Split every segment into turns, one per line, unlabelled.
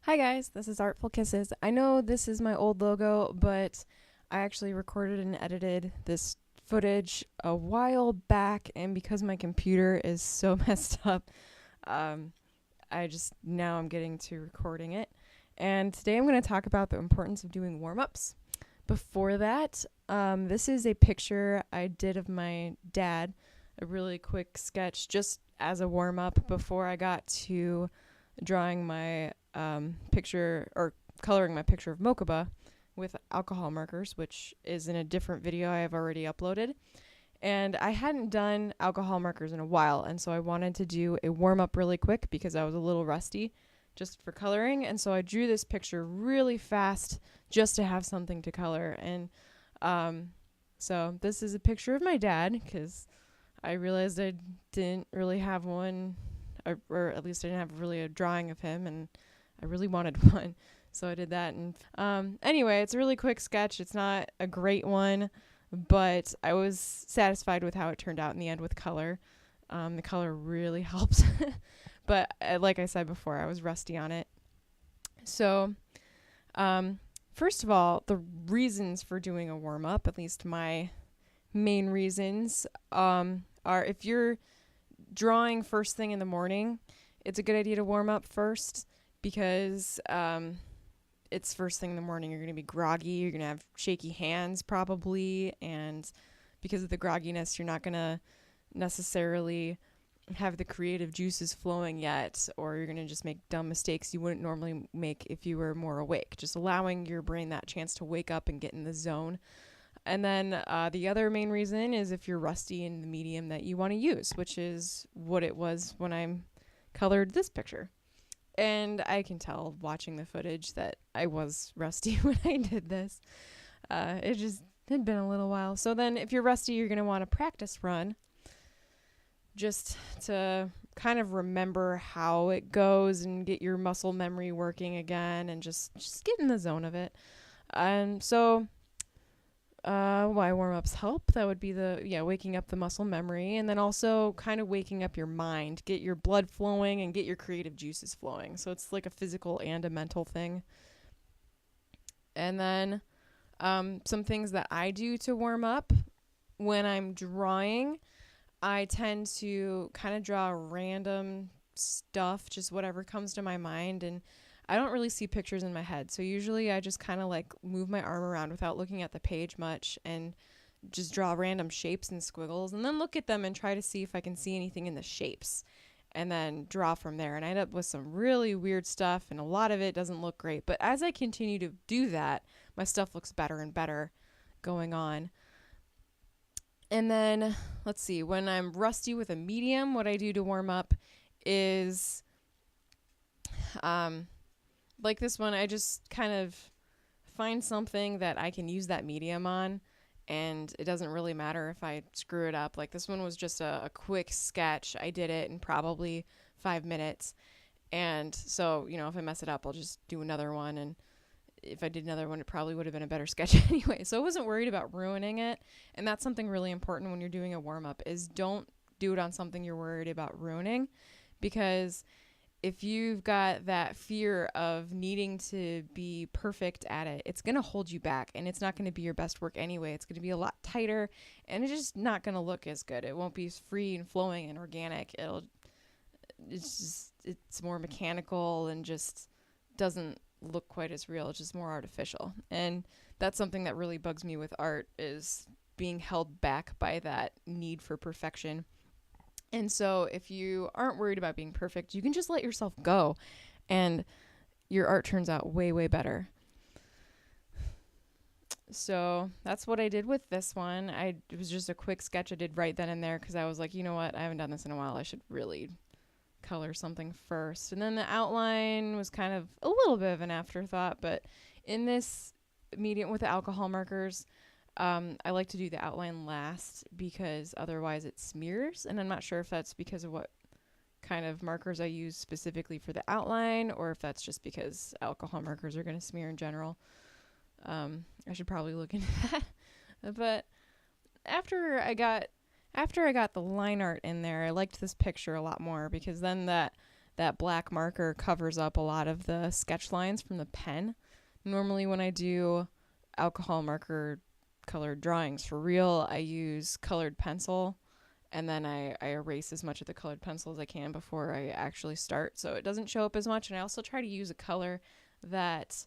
Hi guys, this is Artful Kisses. I know this is my old logo, but I actually recorded and edited this footage a while back, and because my computer is so messed up, um, I'm getting to recording it. And today I'm going to talk about the importance of doing warm-ups. Before that, this is a picture I did of my dad, a really quick sketch just as a warm-up before I got to drawing my picture or coloring my picture of Mokuba with alcohol markers, which is in a different video I have already uploaded. And I hadn't done alcohol markers in a while, and so I wanted to do a warm up really quick because I was a little rusty just for coloring. And so I drew this picture really fast just to have something to color. And so this is a picture of my dad because I realized I didn't really have one, or at least I didn't have really a drawing of him, and I really wanted one. So I did that. And anyway, it's a really quick sketch. It's not a great one, but I was satisfied with how it turned out in the end with color. The color really helps. But like I said before, I was rusty on it. So first of all, the reasons for doing a warm-up, at least my main reasons, are if you're drawing first thing in the morning, it's a good idea to warm up first because it's first thing in the morning. You're going to be groggy. You're going to have shaky hands probably. And because of the grogginess, you're not going to necessarily have the creative juices flowing yet, or you're going to just make dumb mistakes you wouldn't normally make if you were more awake. Just allowing your brain that chance to wake up and get in the zone. And then the other main reason is if you're rusty in the medium that you want to use, which is what it was when I colored this picture. And I can tell watching the footage that I was rusty when I did this. It just had been a little while. So then if you're rusty, you're going to want a practice run just to kind of remember how it goes and get your muscle memory working again and just get in the zone of it. And so why warm-ups help, that would be waking up the muscle memory, and then also kind of waking up your mind, get your blood flowing and get your creative juices flowing. So it's like a physical and a mental thing. And then some things that I do to warm up when I'm drawing, I tend to kind of draw random stuff, just whatever comes to my mind, and I don't really see pictures in my head. So usually I just kind of like move my arm around without looking at the page much and just draw random shapes and squiggles and then look at them and try to see if I can see anything in the shapes and then draw from there. And I end up with some really weird stuff, and a lot of it doesn't look great. But as I continue to do that, my stuff looks better and better going on. And then, let's see, when I'm rusty with a medium, what I do to warm up is like this one, I just kind of find something that I can use that medium on, and it doesn't really matter if I screw it up. Like this one was just a quick sketch. I did it in probably 5 minutes. And so, if I mess it up, I'll just do another one. And if I did another one, it probably would have been a better sketch anyway. So I wasn't worried about ruining it. And that's something really important when you're doing a warm-up is don't do it on something you're worried about ruining, because if you've got that fear of needing to be perfect at it, it's going to hold you back, and it's not going to be your best work anyway. It's going to be a lot tighter, and it's just not going to look as good. It won't be as free and flowing and organic. It's more mechanical and just doesn't look quite as real. It's just more artificial. And that's something that really bugs me with art, is being held back by that need for perfection. And so if you aren't worried about being perfect, you can just let yourself go, and your art turns out way, way better. So that's what I did with this one. It was just a quick sketch I did right then and there because I was like, you know what? I haven't done this in a while. I should really color something first. And then the outline was kind of a little bit of an afterthought, but in this medium with the alcohol markers, I like to do the outline last because otherwise it smears, and I'm not sure if that's because of what kind of markers I use specifically for the outline, or if that's just because alcohol markers are going to smear in general. I should probably look into that. But after I got the line art in there, I liked this picture a lot more because then that that black marker covers up a lot of the sketch lines from the pen. Normally when I do alcohol marker colored drawings for real, I use colored pencil, and then I erase as much of the colored pencil as I can before I actually start, so it doesn't show up as much. And I also try to use a color that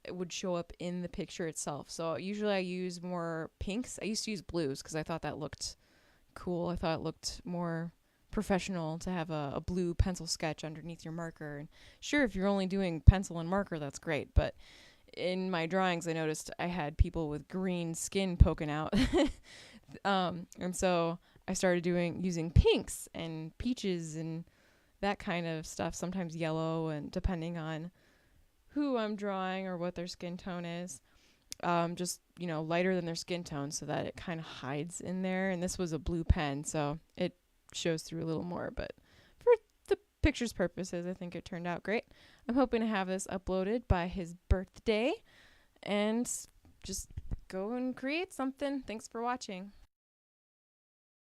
would show up in the picture itself. So usually I use more pinks. I used to use blues because I thought that looked cool. I thought it looked more professional to have a blue pencil sketch underneath your marker. And sure, if you're only doing pencil and marker, that's great. But in my drawings, I noticed I had people with green skin poking out. And so I started using pinks and peaches and that kind of stuff, sometimes yellow, and depending on who I'm drawing or what their skin tone is. Just, lighter than their skin tone so that it kind of hides in there. And this was a blue pen, so it shows through a little more. But for the picture's purposes, I think it turned out great. I'm hoping to have this uploaded by his birthday. And just go and create something. Thanks for watching.